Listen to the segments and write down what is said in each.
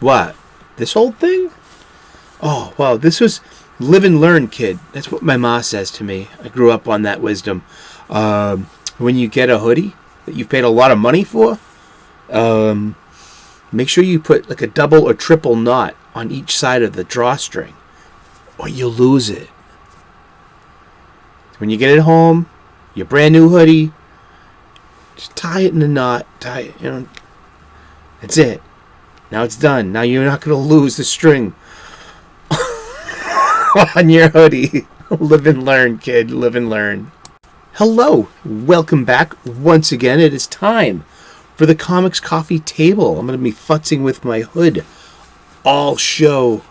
What? This old thing? Oh, wow. This was live and learn, kid. That's what my ma says to me. I grew up on that wisdom. When you get a hoodie that you've paid a lot of money for, make sure you put like a double or triple knot on each side of the drawstring, or you'll lose it. When you get it home, your brand new hoodie, just tie it in a knot. Tie it, that's it. Now it's done. Now you're not going to lose the string on your hoodie. Live and learn, kid. Live and learn. Hello. Welcome back. Once again, it is time for the Comics Coffee Table. I'm going to be futzing with my hood all show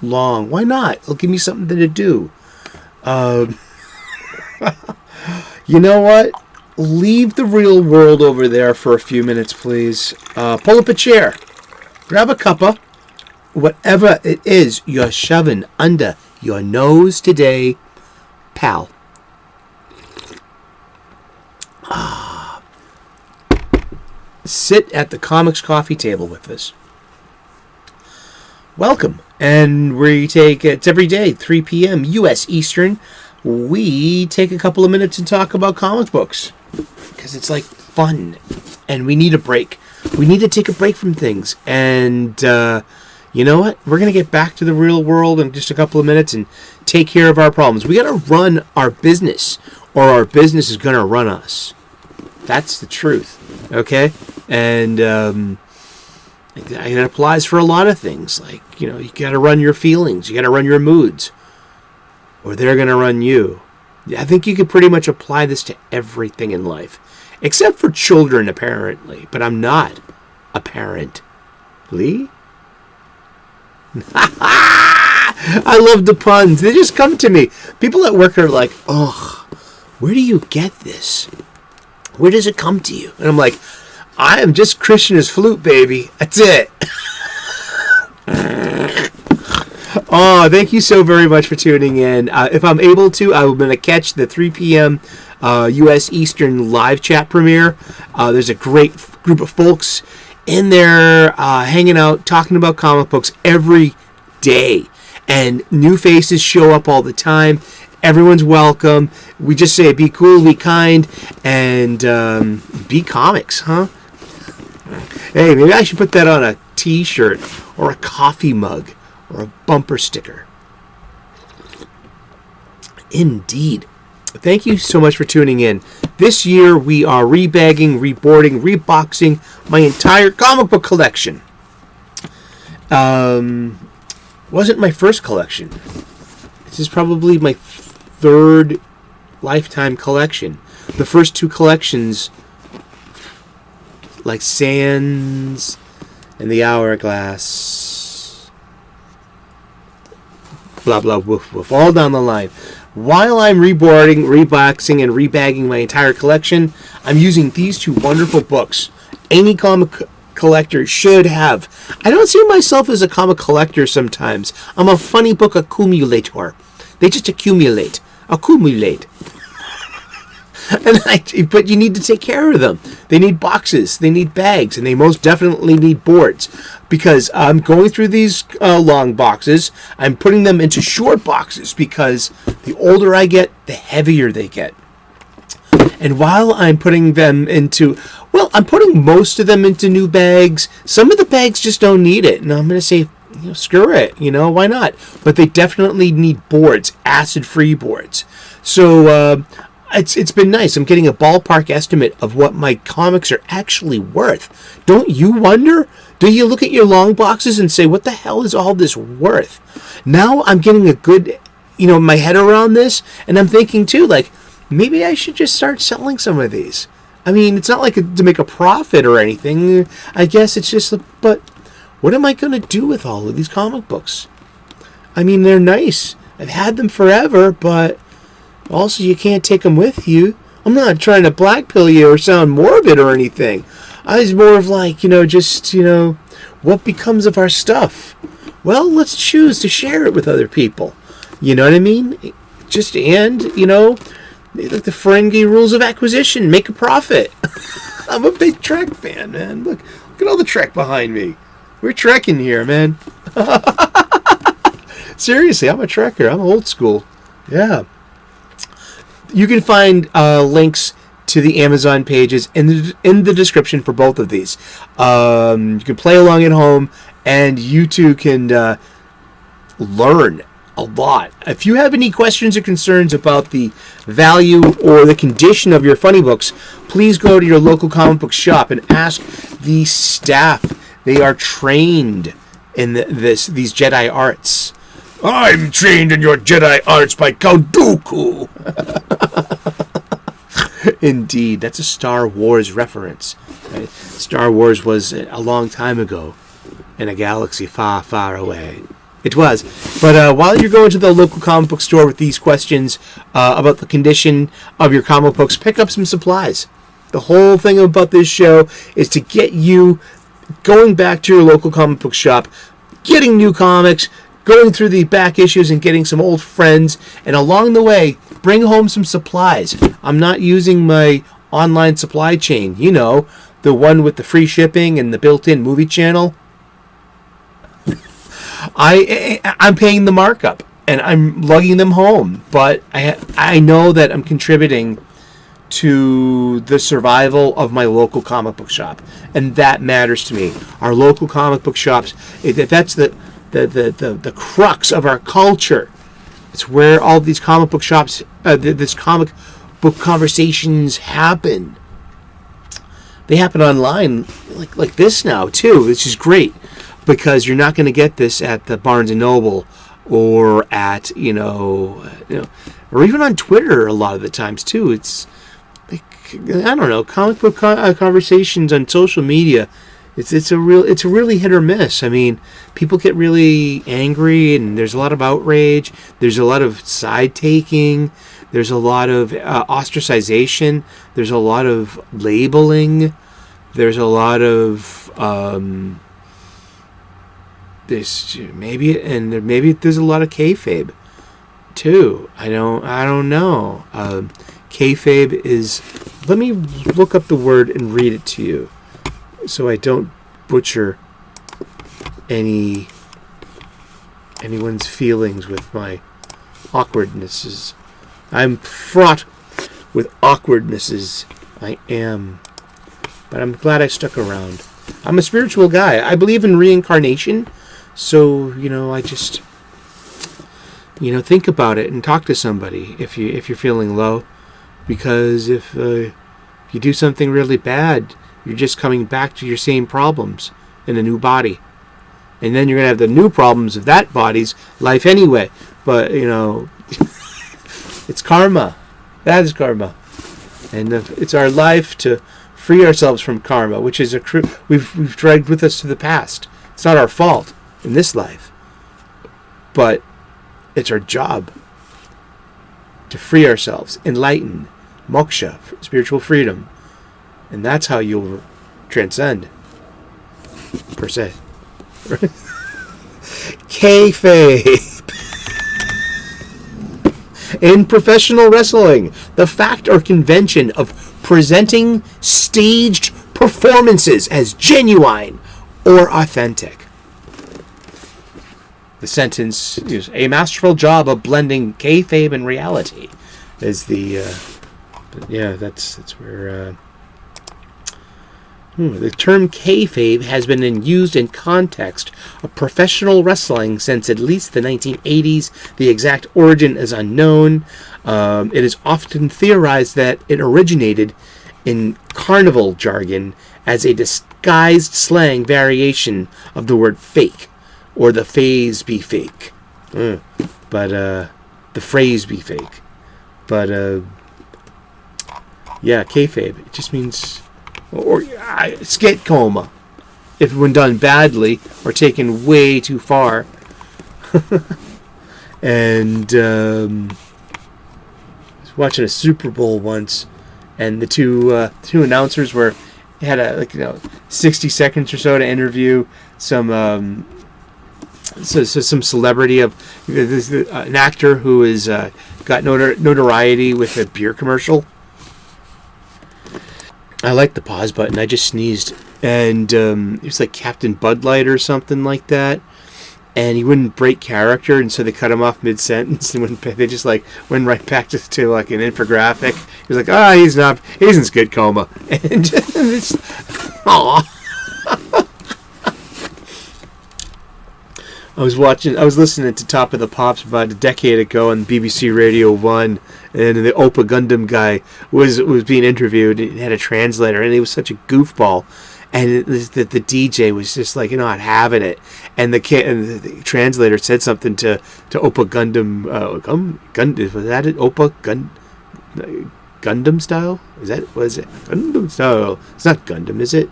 long. Why not? It'll give me something to do. You know what? Leave the real world over there for a few minutes, please. Pull up a chair. Grab a cuppa. Whatever it is you're shoving under your nose today, pal. Sit at the Comics Coffee Table with us. Welcome. And it's every day, 3 p.m. U.S. Eastern. We take a couple of minutes and talk about comic books. Because it's like fun. And we need a break. We need to take a break from things. And you know what? We're going to get back to the real world in just a couple of minutes and take care of our problems. We got to run our business, or our business is going to run us. That's the truth. Okay? And it applies for a lot of things. Like, you got to run your feelings. You got to run your moods. Or they're going to run you. I think you could pretty much apply this to everything in life. Except for children, apparently. But I'm not a parent. Lee? I love the puns. They just come to me. People at work are like, ugh, where do you get this? Where does it come to you? And I'm like, I am just Christian as flute, baby. That's it. Oh, thank you so very much for tuning in. If I'm able to, I'm going to catch the 3 p.m. U.S. Eastern live chat premiere. There's a great group of folks in there hanging out, talking about comic books every day. And new faces show up all the time. Everyone's welcome. We just say be cool, be kind, and be comics, huh? Hey, maybe I should put that on a t-shirt or a coffee mug or a bumper sticker. Indeed. Thank you so much for tuning in. This year we are rebagging, reboarding, reboxing my entire comic book collection. Wasn't my first collection. This is probably my third lifetime collection. The first two collections, like Sands and the Hourglass, blah blah woof woof, all down the line. While I'm reboarding, reboxing, and rebagging my entire collection, I'm using these two wonderful books. Any comic collector should have. I don't see myself as a comic collector sometimes. I'm a funny book accumulator. They just accumulate. But you need to take care of them. They need boxes, they need bags, and they most definitely need boards. Because I'm going through these long boxes, I'm putting them into short boxes because the older I get, the heavier they get. And while I'm putting them into, I'm putting most of them into new bags. Some of the bags just don't need it. And I'm going to say, screw it. Why not? But they definitely need boards, acid-free boards. So it's been nice. I'm getting a ballpark estimate of what my comics are actually worth. Don't you wonder? Do you look at your long boxes and say, what the hell is all this worth? Now I'm getting a good, my head around this. And I'm thinking, too, like, maybe I should just start selling some of these. I mean, it's not like to make a profit or anything. I guess it's just, but what am I going to do with all of these comic books? I mean, they're nice. I've had them forever, but also you can't take them with you. I'm not trying to blackpill you or sound morbid or anything. I was more of like, what becomes of our stuff? Well, let's choose to share it with other people. You know what I mean? Like the Ferengi rules of acquisition. Make a profit. I'm a big Trek fan, man. Look at all the Trek behind me. We're trekking here, man. Seriously, I'm a trekker. I'm old school. Yeah. You can find links to the Amazon pages in the description for both of these. You can play along at home, and you too can learn a lot. If you have any questions or concerns about the value or the condition of your funny books, please go to your local comic book shop and ask the staff. They are trained in these Jedi arts. I'm trained in your Jedi arts by Count Dooku. Indeed, that's a Star Wars reference. Right? Star Wars was a long time ago in a galaxy far, far away. It was. But while you're going to the local comic book store with these questions about the condition of your comic books, pick up some supplies. The whole thing about this show is to get you going back to your local comic book shop, getting new comics, going through the back issues and getting some old friends, and along the way, bring home some supplies. I'm not using my online supply chain, you know, the one with the free shipping and the built-in movie channel. I'm paying the markup, and I'm lugging them home, but I know that I'm contributing to the survival of my local comic book shop, and that matters to me. Our local comic book shops, that's the crux of our culture. It's where all these comic book shops, this comic book conversations happen. They happen online like this now too, which is great, because you're not going to get this at the Barnes and Noble or at you know, or even on Twitter a lot of the times too. It's like, I don't know, comic book conversations on social media. It's a really hit or miss. I mean, people get really angry, and there's a lot of outrage. There's a lot of side taking. There's a lot of ostracization. There's a lot of labeling. There's a lot of maybe there's a lot of kayfabe too. I don't know. Kayfabe is. Let me look up the word and read it to you, so I don't butcher anyone's feelings with my awkwardnesses. I'm fraught with awkwardnesses. I am. But I'm glad I stuck around. I'm a spiritual guy. I believe in reincarnation. So, I just, think about it and talk to somebody if you're feeling low. Because if you do something really bad, you're just coming back to your same problems in a new body. And then you're going to have the new problems of that body's life anyway. But, it's karma. That is karma. And it's our life to free ourselves from karma, which is we've dragged with us to the past. It's not our fault in this life. But it's our job to free ourselves, enlighten, moksha, spiritual freedom. And that's how you'll transcend, per se. Kayfabe. In professional wrestling, the fact or convention of presenting staged performances as genuine or authentic. The sentence is a masterful job of blending kayfabe and reality. Is the that's where the term kayfabe has been used in context of professional wrestling since at least the 1980s. The exact origin is unknown. It is often theorized that it originated in carnival jargon as a disguised slang variation of the word fake, or the phase be fake. But the phrase be fake. But kayfabe. It just means, or skit coma, if when done badly or taken way too far. And I was watching a Super Bowl once, and the two announcers had 60 seconds or so to interview some some celebrity of an actor who is got notoriety with a beer commercial. I like the pause button. I just sneezed and it was like Captain Bud Light or something like that. And he wouldn't break character, and so they cut him off mid-sentence, and they just like went right back to like an infographic. He was like, he's in good coma, and it's, aw. I was listening to Top of the Pops about a decade ago on BBC Radio 1, and the Opa Gundam guy was being interviewed, and he had a translator, and he was such a goofball. And the DJ was just like, not having it. And the translator said something to Opa Gundam. Was that it? Opa Gundam style? Was it Gundam style? It's not Gundam, is it?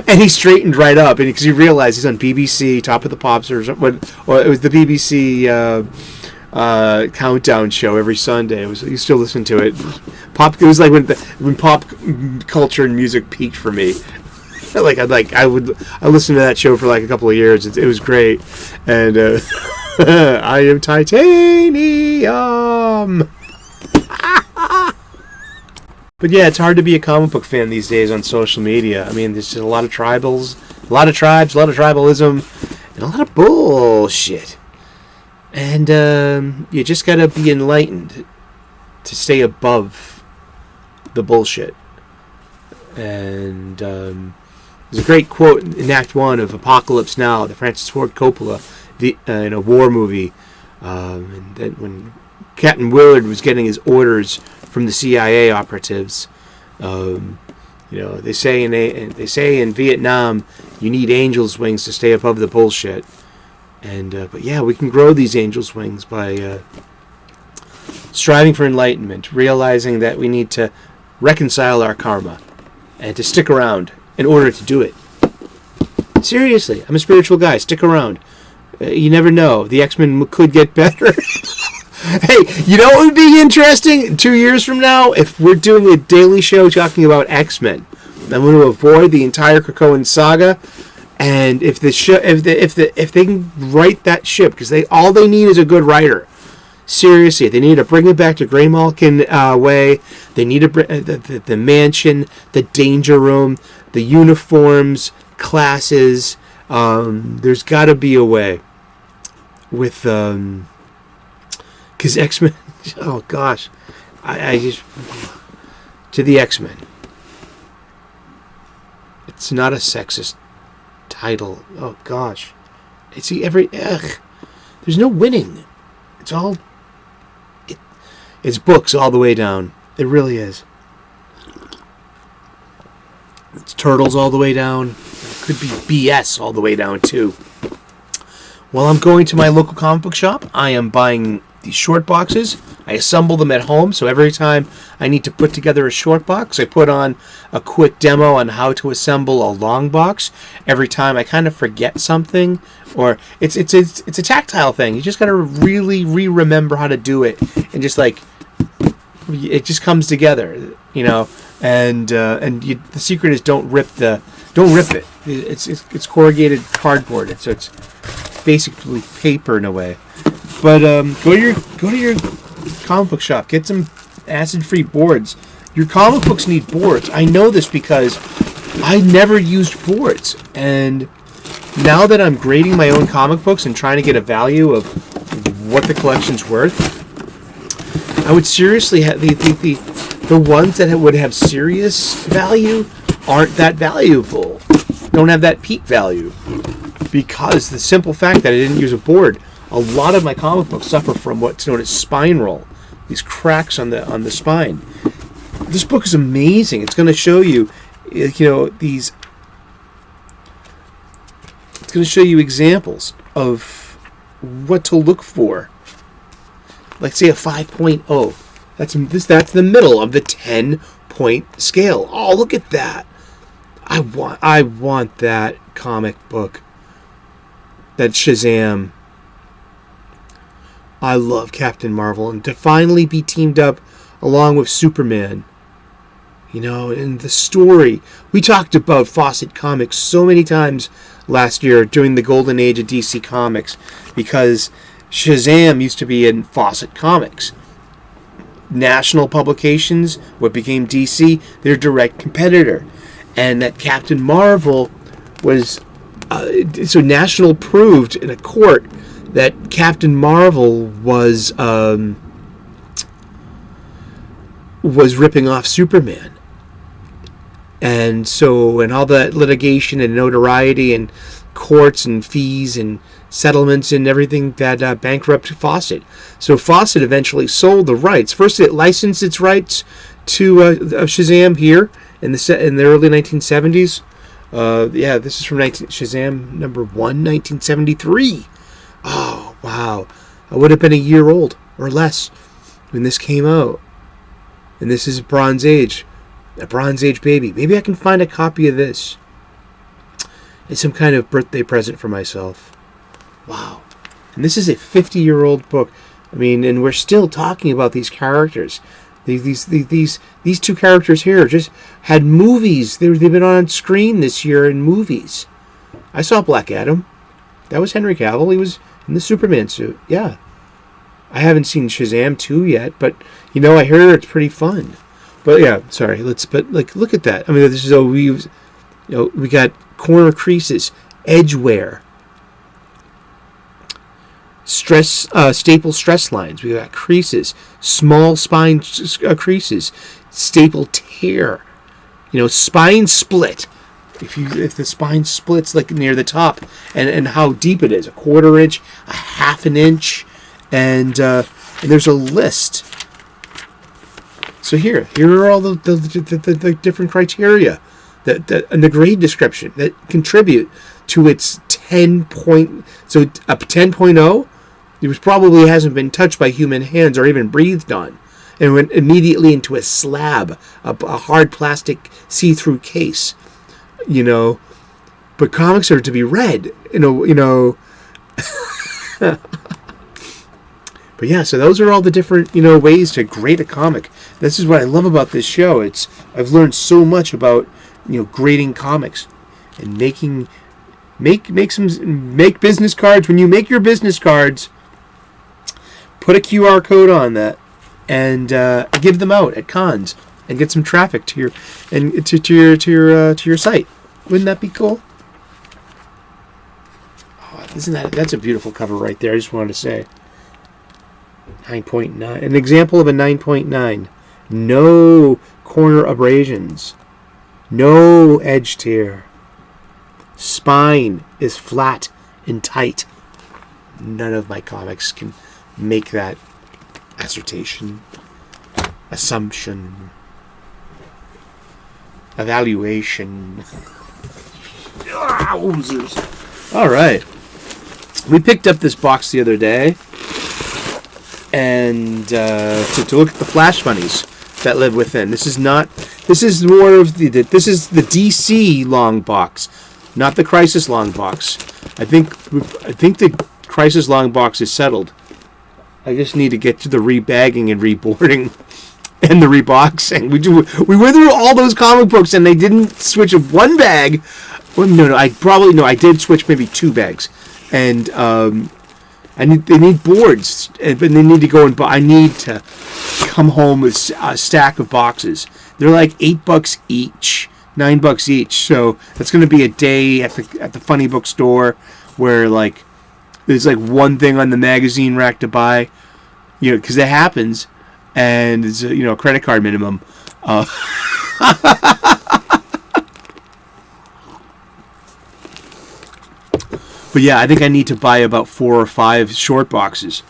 And he straightened right up, and because he realized he's on BBC Top of the Pops or something, or it was the BBC countdown show every Sunday. You still listen to it. It was like when pop culture and music peaked for me. I listened to that show for like a couple of years. It was great, and I am titanium. But yeah, it's hard to be a comic book fan these days on social media. I mean, there's just a lot of tribals, a lot of tribes, a lot of tribalism, and a lot of bullshit. And you just gotta be enlightened to stay above the bullshit. And there's a great quote in Act 1 of Apocalypse Now, the Francis Ford Coppola in a war movie. And then when Captain Willard was getting his orders from the CIA operatives, they say in Vietnam you need angel's wings to stay above the bullshit. And but yeah, we can grow these angel's wings by striving for enlightenment, realizing that we need to reconcile our karma and to stick around in order to do it. Seriously, I'm a spiritual guy. Stick around. You never know. The X-Men could get better. Hey, you know what would be interesting 2 years from now? If we're doing a daily show talking about X-Men. I'm going to avoid the entire Krakoan saga. And if they can write that ship, because all they need is a good writer. Seriously, they need to bring it back to Graymalkin way. They need to bring the mansion, the danger room, the uniforms, classes. There's got to be a way with because X-Men. Oh gosh, I just to the X-Men. It's not a sexist title. Oh gosh, there's no winning. It's books all the way down. It really is. It's turtles all the way down. It could be BS all the way down too. While I'm going to my local comic book shop, I am buying these short boxes. I assemble them at home, so every time I need to put together a short box, I put on a quick demo on how to assemble a long box. Every time I kind of forget something, or it's a tactile thing. You just got to really remember how to do it, and just like it just comes together, And the secret is don't rip it. It's corrugated cardboard, so it's basically paper in a way. But go to your comic book shop. Get some acid-free boards. Your comic books need boards. I know this because I never used boards, and now that I'm grading my own comic books and trying to get a value of what the collection's worth, I would seriously have the ones that would have serious value aren't that valuable. Don't have that peak value because the simple fact that I didn't use a board. A lot of my comic books suffer from what's known as spine roll, these cracks on the spine. This book is amazing. It's going to show you, these. It's going to show you examples of what to look for. Like say a 5.0. That's the middle of the 10-point scale. Oh, look at that! I want that comic book. That Shazam. I love Captain Marvel, and to finally be teamed up along with Superman. And the story. We talked about Fawcett Comics so many times last year during the golden age of DC Comics because Shazam used to be in Fawcett Comics. National Publications, what became DC, their direct competitor. and that Captain Marvel was so National proved in a court that Captain Marvel was ripping off Superman. And so, and all that litigation and notoriety and courts and fees and settlements and everything that bankrupted Fawcett. So Fawcett eventually sold the rights. First, it licensed its rights to Shazam here in the early 1970s. This is from Shazam number 1, 1973. Oh, wow. I would have been a year old or less when this came out. And this is Bronze Age. A Bronze Age baby. Maybe I can find a copy of this. It's some kind of birthday present for myself. Wow. And this is a 50-year-old book. I mean, and we're still talking about these characters. These two characters here just had movies. They've been on screen this year in movies. I saw Black Adam. That was Henry Cavill. He was in the Superman suit. Yeah. I haven't seen Shazam 2 yet, but I hear it's pretty fun. But yeah, sorry. Look at that. I mean, this is we got corner creases, edge wear, staple stress lines. We got creases, small spine creases, staple tear. Spine split. If the spine splits like near the top, and how deep it is, 1/4 inch, 1/2 inch, and there's a list. So here are all the different criteria and the grade description that contribute to its 10.0. So a 10.0, it probably hasn't been touched by human hands or even breathed on, and went immediately into a slab, a hard plastic see-through case. But comics are to be read. But yeah, so those are all the different, ways to grade a comic. This is what I love about this show. I've learned so much about, grading comics and make business cards. When you make your business cards, put a QR code on that and give them out at cons and get some traffic to your site. Wouldn't that be cool? Oh, that's a beautiful cover right there. I just wanted to say. 9.9. An example of a 9.9. No corner abrasions. No edge tear. Spine is flat and tight. None of my comics can make that assertion, assumption, evaluation. All right. We picked up this box the other day. And to look at the Flash bunnies that live within. This is more of this is the DC long box, not the Crisis long box. I think the Crisis long box is settled. I just need to get to the rebagging and reboarding and the reboxing. We went through all those comic books and they didn't switch of one bag. Well, no, I did switch maybe 2 bags, and they need boards, but they need to go and buy. I need to come home with a stack of boxes. They're like $8 each, $9 each. So that's going to be a day at the funny book store where there's one thing on the magazine rack to buy, because it happens, and it's a credit card minimum. But yeah, I think I need to buy about 4 or 5 short boxes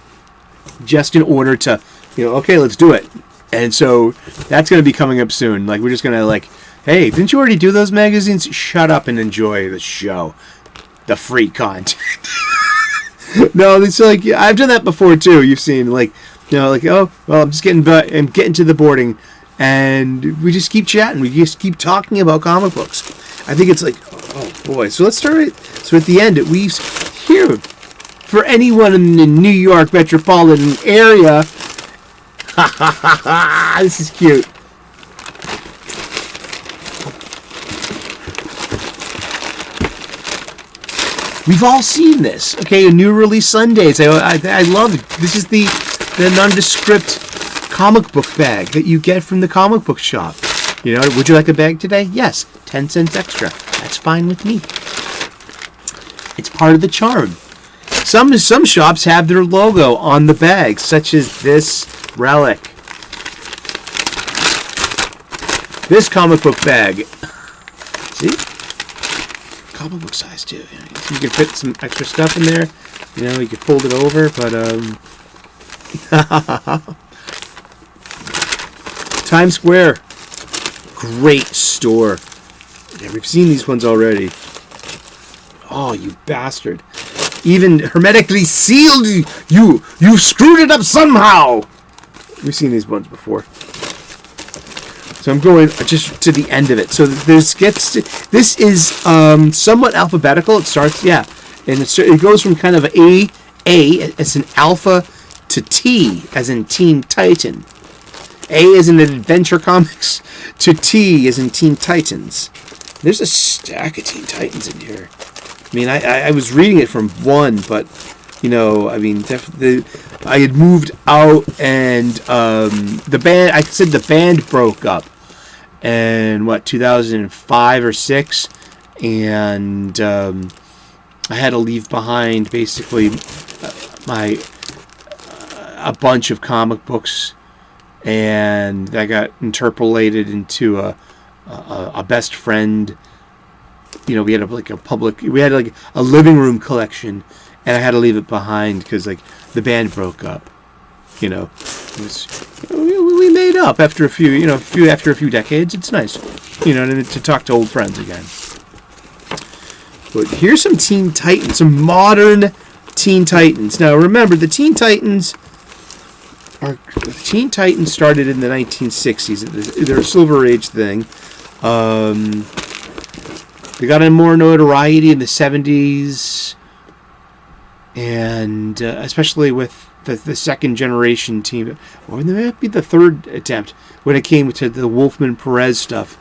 just in order to, okay, let's do it. And so that's going to be coming up soon. We're just going to hey, didn't you already do those magazines? Shut up and enjoy the show. The free content. No, it's I've done that before too. You've seen oh, well, I'm getting to the boarding, and we just keep chatting. We just keep talking about comic books. I think it's oh boy. So let's start it. So at the end, it weaves here for anyone in the New York metropolitan area. This is cute. We've all seen this. Okay, a new release Sundays. I love it. This is the nondescript comic book bag that you get from the comic book shop. Would you like a bag today? Yes. 10 cents extra. That's fine with me. It's part of the charm. Some shops have their logo on the bag, such as this relic. This comic book bag. See? Comic book size too. You can fit some extra stuff in there. You know, you can fold it over, but Times Square. Great store. Yeah, we've seen these ones already. Oh, you bastard. Even hermetically sealed. You screwed it up somehow. We've seen these ones before. So I'm going just to the end of it. So this is somewhat alphabetical. It starts, and it goes from kind of A as an alpha to T as in Teen Titan. A as in Adventure Comics to T as in Teen Titans. There's a stack of Teen Titans in here. I mean, I was reading it from one, but, you know, I mean, I had moved out, and the band broke up in, 2005 or 6, and I had to leave behind, basically, a bunch of comic books, and that got interpolated into a best friend. You know, we had a living room collection, and I had to leave it behind because the band broke up. You know, we made up after a few decades. It's nice, you know, to talk to old friends again. But here's some Teen Titans, some modern Teen Titans. Now remember, the Teen Titans started in the 1960s. They're a Silver Age thing. They got more notoriety in the 70s, and especially with the second generation team, or it might be the third attempt when it came to the Wolfman Perez stuff,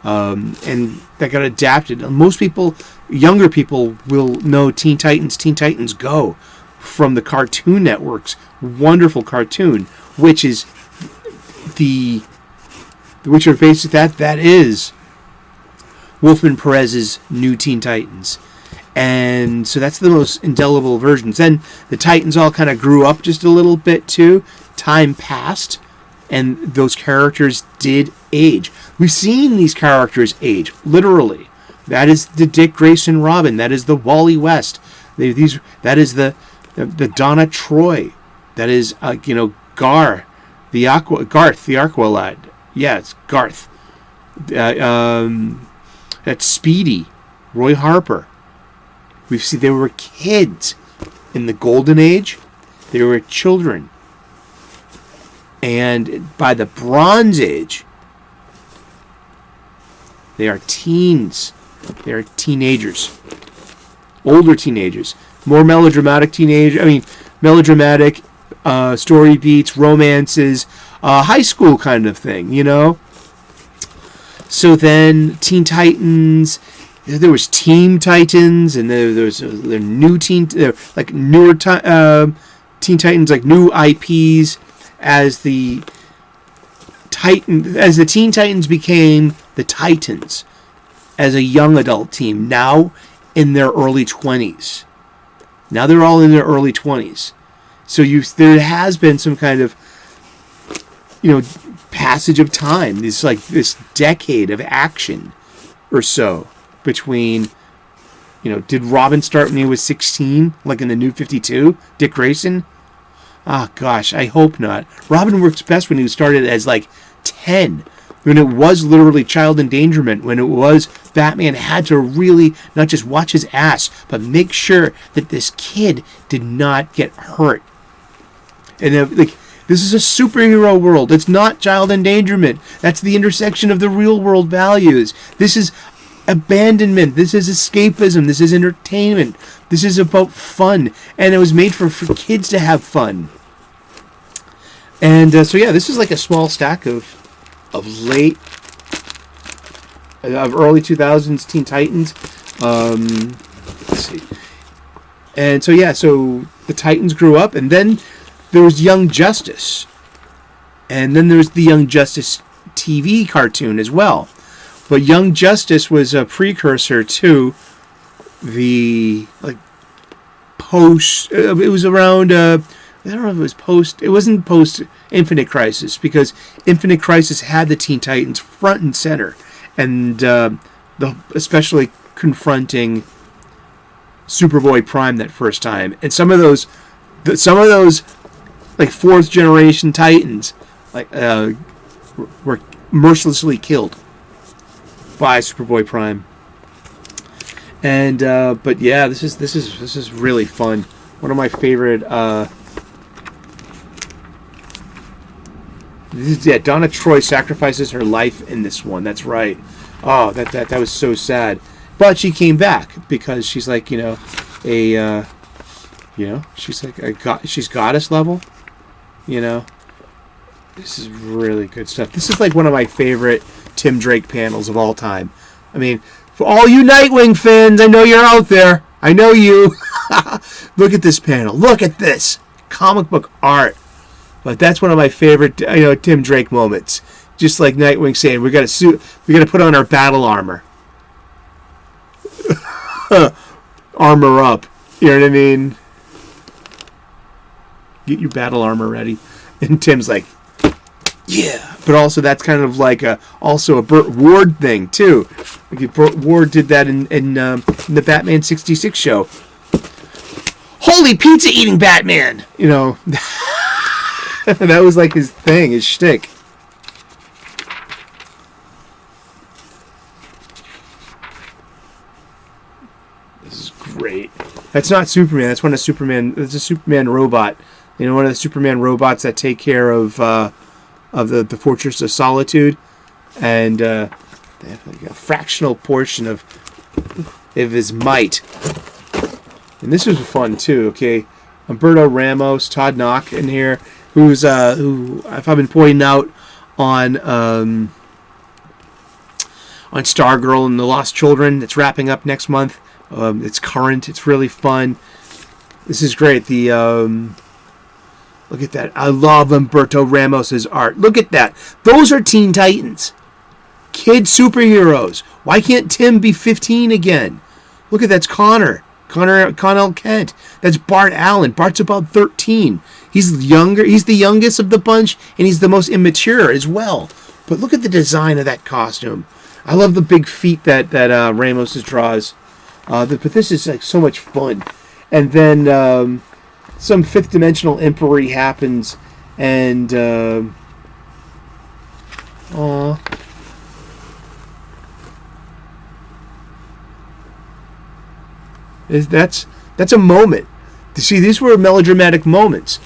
and that got adapted. Most people, younger people, will know Teen Titans Go from the Cartoon Network's wonderful cartoon, which are basically that is Wolfman Perez's New Teen Titans. And so that's the most indelible versions. Then the Titans all kind of grew up just a little bit too. Time passed, and those characters did age. We've seen these characters age, literally. That is the Dick Grayson Robin. That is the Wally West. That is the Donna Troy. That is Garth the Aqua Lad. Yeah, it's Garth. That's Speedy, Roy Harper. We've seen they were kids in the Golden Age. They were children, and by the Bronze Age, they are teens. They are teenagers, older teenagers, more melodramatic melodramatic story beats, romances, high school kind of thing, you know. So then Teen Titans, there was Team Titans, and there was newer Teen Titans, like new IPs as the Teen Titans became the Titans as a young adult team, now in their early 20s. Now they're all in their early 20s. So there has been some kind of, passage of time. This this decade of action or so between, did Robin start when he was 16, like in the New 52, Dick Grayson? Ah, gosh, I hope not. Robin works best when he started as 10, when it was literally child endangerment, when it was Batman had to really not just watch his ass, but make sure that this kid did not get hurt. And this is a superhero world. It's not child endangerment. That's the intersection of the real world values. This is abandonment. This is escapism. This is entertainment. This is about fun. And it was made for kids to have fun. And this is like a small stack of early 2000s Teen Titans. Let's see. And so the Titans grew up, and then there was Young Justice. And then there was the Young Justice TV cartoon as well, But Young Justice was a precursor to the post. It was around. I don't know if it was post. It wasn't post Infinite Crisis, because Infinite Crisis had the Teen Titans front and center, and especially confronting Superboy Prime that first time, and some of those like fourth generation Titans were mercilessly killed by Superboy Prime. And but yeah, this is really fun. One of my favorite. Donna Troy sacrifices her life in this one. That's right. Oh, that was so sad. But she came back because she's like, she's like she's goddess level. This is really good stuff. This is like one of my favorite Tim Drake panels of all time. I mean, for all you Nightwing fans, I know you're out there. I know you. Look at this panel. Look at this comic book art. But that's one of my favorite, Tim Drake moments. Just like Nightwing saying, we got to put on our battle armor. Armor up. You know what I mean? Get your battle armor ready. And Tim's like, yeah. But also that's kind of like also a Burt Ward thing too. Like Burt Ward did that in the Batman 66 show. Holy pizza eating Batman! That was like his thing, his shtick. This is great. That's not Superman. That's It's a Superman robot. One of the Superman robots that take care of the Fortress of Solitude, and they have like a fractional portion of his might. And this was fun too. Okay, Humberto Ramos, Todd Knock in here, who I've been pointing out on Stargirl and the Lost Children. It's wrapping up next month. It's current. It's really fun. This is great. Look at that. I love Humberto Ramos's art. Look at that. Those are Teen Titans. Kid superheroes. Why can't Tim be 15 again? Look at that's Connell Kent. That's Bart Allen. Bart's about 13. He's younger. He's the youngest of the bunch, and he's the most immature as well. But look at the design of that costume. I love the big feet that Ramos draws. But this is like so much fun. And then some fifth dimensional inquiry happens, and that's a moment. See, these were melodramatic moments.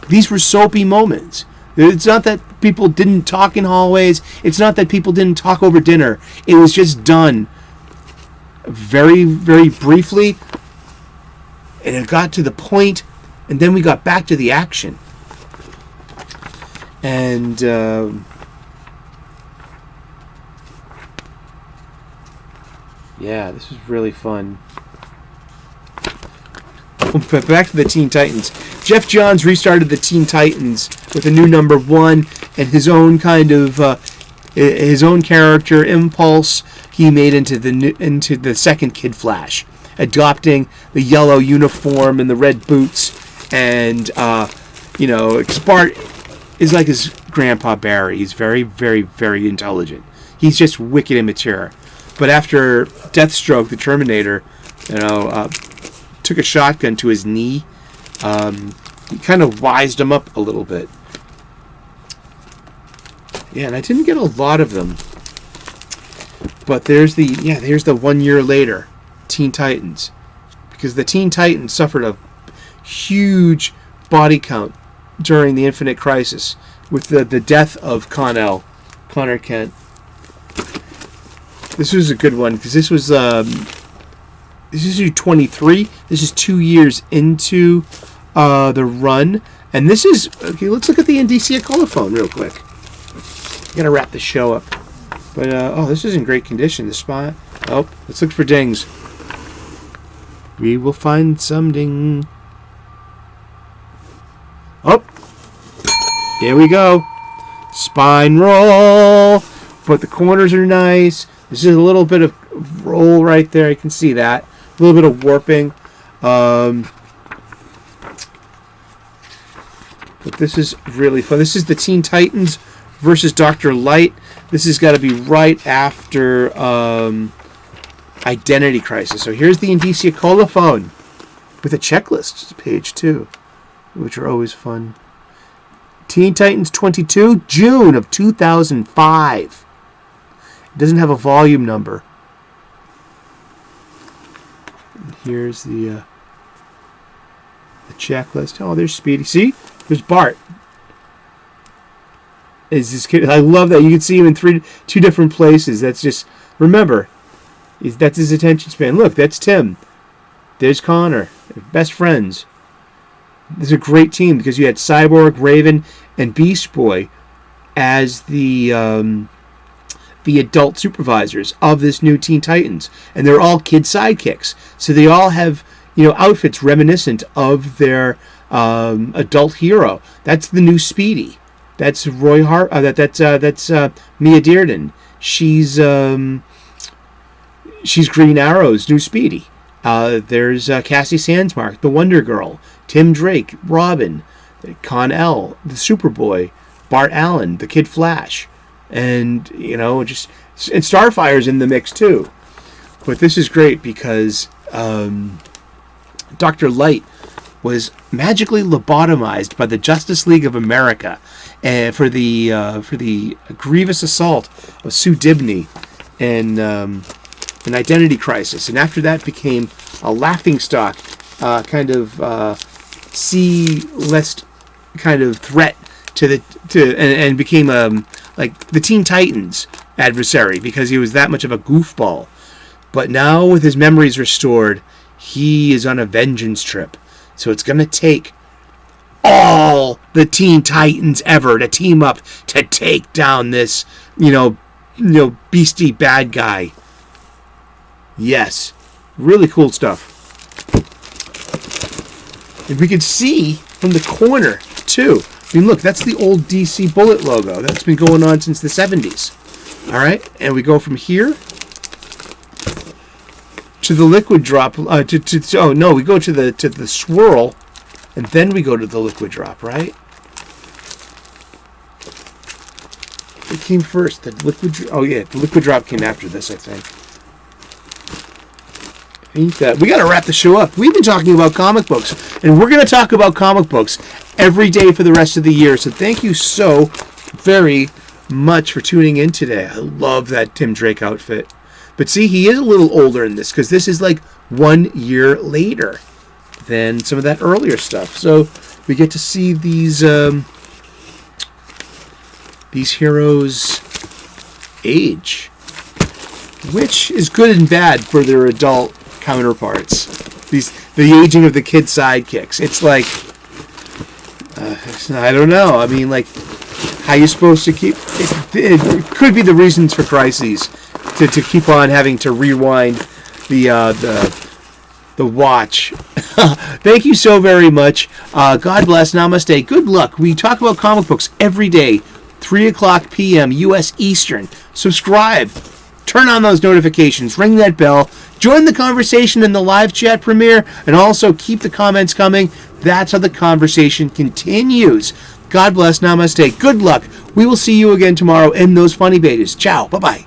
These were soapy moments. It's not that people didn't talk in hallways. It's not that people didn't talk over dinner. It was just done very, very briefly, and it got to the point, and then we got back to the action. And yeah, this was really fun. But back to the Teen Titans. Jeff Johns restarted the Teen Titans with a new number 1 and his own kind of his own character Impulse. He made into the second Kid Flash, adopting the yellow uniform and the red boots, and Bart is like his grandpa Barry. He's very, very, very intelligent. He's just wicked immature. But after Deathstroke, the Terminator, took a shotgun to his knee, he kind of wised him up a little bit. Yeah, and I didn't get a lot of them. But there's the 1 year later Teen Titans. Because the Teen Titans suffered a huge body count during the Infinite Crisis with the death of Connor Kent. This was a good one because this was this is issue 23. This is 2 years into the run. And this is... Okay, let's look at the Indicia colophone real quick. I'm going to wrap the show up. But, this is in great condition. The spot... Oh, let's look for dings. We will find some ding. Oh! Here we go. Spine roll. But the corners are nice. This is a little bit of roll right there. You can see that. A little bit of warping. But this is really fun. This is the Teen Titans versus Dr. Light. This has got to be right after Identity Crisis. So here's the Indicia colophone with a checklist, page 2, which are always fun. Teen Titans 22, June of 2005. It doesn't have a volume number. And here's the checklist. Oh, there's Speedy. See? There's Bart. Is this kid? I love that. You can see him in two different places. That's just, remember, that's his attention span. Look, that's Tim. There's Connor. They're best friends. This is a great team because you had Cyborg, Raven, and Beast Boy as the adult supervisors of this new Teen Titans, and they're all kid sidekicks. So they all have outfits reminiscent of their adult hero. That's the new Speedy. That's Roy Hart. That's Mia Dearden. She's Green Arrow's new Speedy. There's Cassie Sandsmark, the Wonder Girl, Tim Drake, Robin, Con-El, the Superboy, Bart Allen, the Kid Flash, and and Starfire's in the mix too. But this is great because Dr. Light was magically lobotomized by the Justice League of America for the grievous assault of Sue Dibney and an Identity Crisis, and after that became a laughingstock, C-list kind of threat and became like the Teen Titans adversary because he was that much of a goofball. But now with his memories restored, he is on a vengeance trip. So it's going to take all the Teen Titans ever to team up to take down this, beastie bad guy. Yes. Really cool stuff. And we can see from the corner, too. I mean, look, that's the old DC Bullet logo. That's been going on since the 70s. All right? And we go from here to the liquid drop. We go to the swirl, and then we go to the liquid drop, right? It came first. The liquid drop came after this, I think. We got to wrap the show up. We've been talking about comic books, and we're going to talk about comic books every day for the rest of the year. So thank you so very much for tuning in today. I love that Tim Drake outfit. But see, he is a little older in this because this is like 1 year later than some of that earlier stuff. So we get to see these heroes age, which is good and bad for their adult counterparts. The aging of the kid sidekicks. It's like, I don't know. I mean, like, how you supposed to keep it could be the reasons for crises to keep on having to rewind the watch. Thank you so very much. God bless. Namaste. Good luck. We talk about comic books every day, 3:00 p.m. U.S. Eastern. Subscribe. Turn on those notifications. Ring that bell. Join the conversation in the live chat premiere, and also keep the comments coming. That's how the conversation continues. God bless. Namaste. Good luck. We will see you again tomorrow in those funny betas. Ciao. Bye-bye.